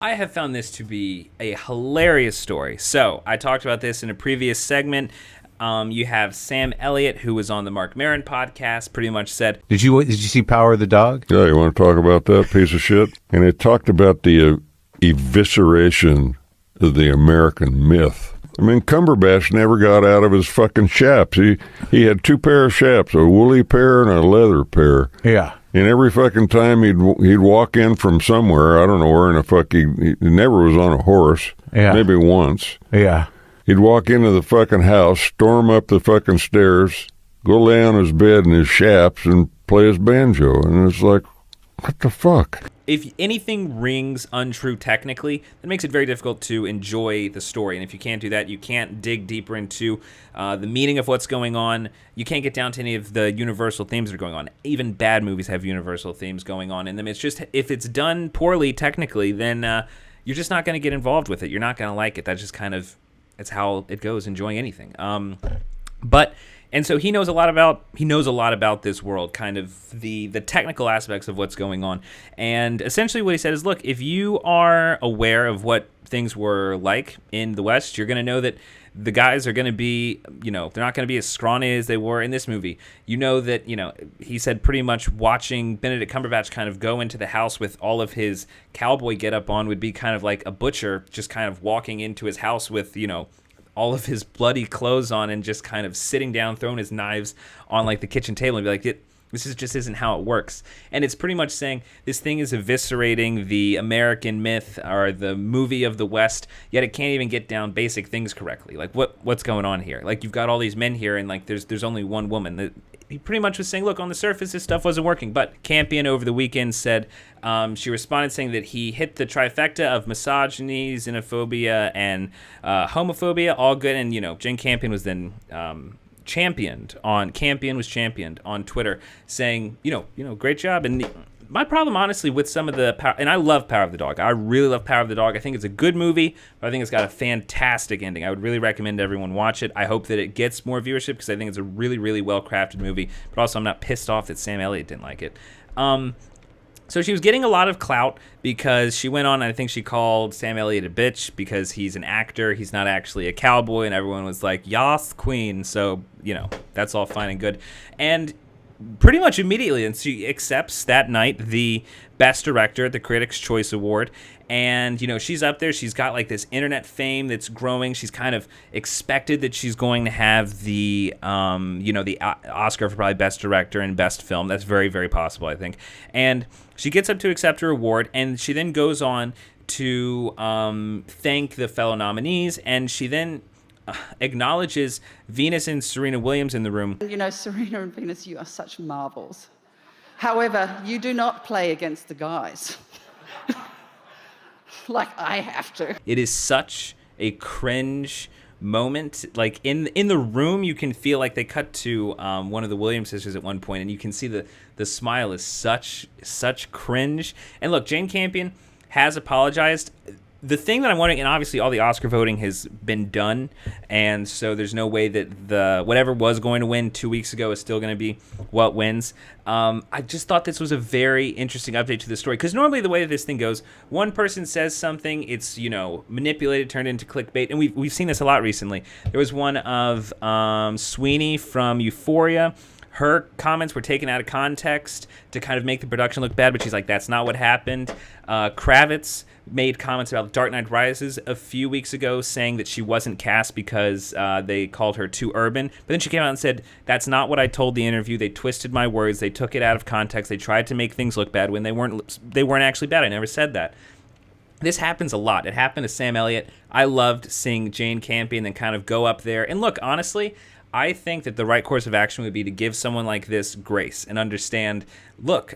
I have found this to be a hilarious story. So I talked about this in a previous segment. You have Sam Elliott, who was on the Mark Maron podcast, pretty much said, Did you see Power of the Dog? Yeah, you want to talk about that piece of shit? And it talked about the evisceration of the American myth. I mean, Cumberbatch never got out of his fucking chaps. He had two pair of chaps, a woolly pair and a leather pair. Yeah. And every fucking time he'd walk in from somewhere, I don't know where in the fuck, he never was on a horse. Yeah. Maybe once. Yeah. He'd walk into the fucking house, storm up the fucking stairs, go lay on his bed in his chaps and play his banjo. And it's like, what the fuck? if anything rings untrue technically, that makes it very difficult to enjoy the story. And if you can't do that, you can't dig deeper into the meaning of what's going on. You can't get down to any of the universal themes that are going on. Even bad movies have universal themes going on in them. It's just, if it's done poorly technically, then you're just not going to get involved with it. You're not going to like it. That's just kind of, it's how it goes, enjoying anything. And so he knows a lot about this world, kind of the technical aspects of what's going on. And essentially what he said is, look, if you are aware of what things were like in the West, you're going to know that the guys are going to be, they're not going to be as scrawny as they were in this movie. You know that, he said pretty much watching Benedict Cumberbatch kind of go into the house with all of his cowboy getup on would be kind of like a butcher just kind of walking into his house with, all of his bloody clothes on and just kind of sitting down, throwing his knives on like the kitchen table and be like, just isn't how it works. And it's pretty much saying this thing is eviscerating the American myth or the movie of the West, yet it can't even get down basic things correctly. Like what's going on here? Like you've got all these men here and like there's only one woman. He pretty much was saying, look, on the surface, this stuff wasn't working. But Campion over the weekend said, she responded saying that he hit the trifecta of misogyny, xenophobia, and homophobia, all good. And, Jane Campion was then championed on Twitter saying, great job. And my problem, honestly, with some of the power, and I love Power of the Dog. I really love Power of the Dog. I think it's a good movie, but I think it's got a fantastic ending. I would really recommend everyone watch it. I hope that it gets more viewership because I think it's a really, really well-crafted movie. But also, I'm not pissed off that Sam Elliott didn't like it. So she was getting a lot of clout because she went on, and I think she called Sam Elliott a bitch because he's an actor. He's not actually a cowboy, and everyone was like, yas, queen. So, that's all fine and good. And pretty much immediately, and she accepts that night the Best Director at the Critics' Choice Award, and she's up there. She's got like this internet fame that's growing. She's kind of expected that she's going to have the the Oscar for probably Best Director and Best Film. That's very, very possible, I think. And she gets up to accept her award, and she then goes on to thank the fellow nominees, and she then acknowledges Venus and Serena Williams in the room. Serena and Venus, you are such marvels. However, you do not play against the guys. Like I have to. It is such a cringe moment. Like in the room, you can feel like they cut to one of the Williams sisters at one point, and you can see the smile is such cringe. And look, Jane Campion has apologized. The thing that I'm wondering, and obviously all the Oscar voting has been done, and so there's no way that the whatever was going to win 2 weeks ago is still going to be what wins. I just thought this was a very interesting update to the story, because normally the way that this thing goes, one person says something, it's manipulated, turned into clickbait, and we've seen this a lot recently. There was one of Sweeney from Euphoria. Her comments were taken out of context to kind of make the production look bad, but she's like, that's not what happened. Kravitz made comments about Dark Knight Rises a few weeks ago saying that she wasn't cast because they called her too urban. But then she came out and said, that's not what I told the interview. They twisted my words. They took it out of context. They tried to make things look bad when they weren't actually bad. I never said that. This happens a lot. It happened to Sam Elliott. I loved seeing Jane Campion then kind of go up there. And look, honestly, I think that the right course of action would be to give someone like this grace and understand, look,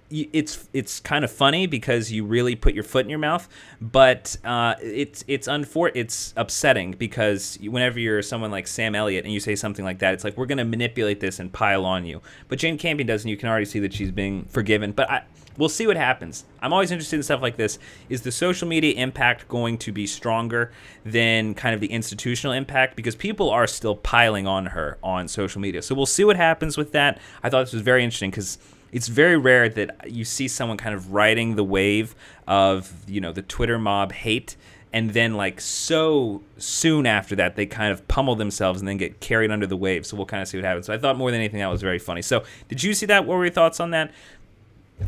it's kind of funny because you really put your foot in your mouth, but it's upsetting because whenever you're someone like Sam Elliott and you say something like that, it's like, we're going to manipulate this and pile on you. But Jane Campion doesn't. You can already see that she's being forgiven. But we'll see what happens. I'm always interested in stuff like this. Is the social media impact going to be stronger than kind of the institutional impact? Because people are still piling on her on social media. So we'll see what happens with that. I thought this was very interesting because It's very rare that you see someone kind of riding the wave of, the Twitter mob hate, and then like so soon after that they kind of pummel themselves and then get carried under the wave. So we'll kind of see what happens. So I thought more than anything that was very funny. So did you see that? What were your thoughts on that?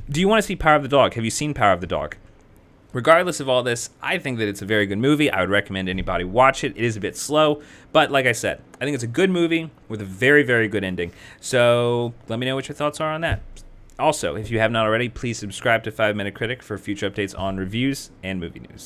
Do you want to see Power of the Dog? Have you seen Power of the Dog? Regardless of all this, I think that it's a very good movie. I would recommend anybody watch it. It is a bit slow, but like I said, I think it's a good movie with a very, very good ending. So let me know what your thoughts are on that. Also, if you have not already, please subscribe to 5 Minute Critic for future updates on reviews and movie news.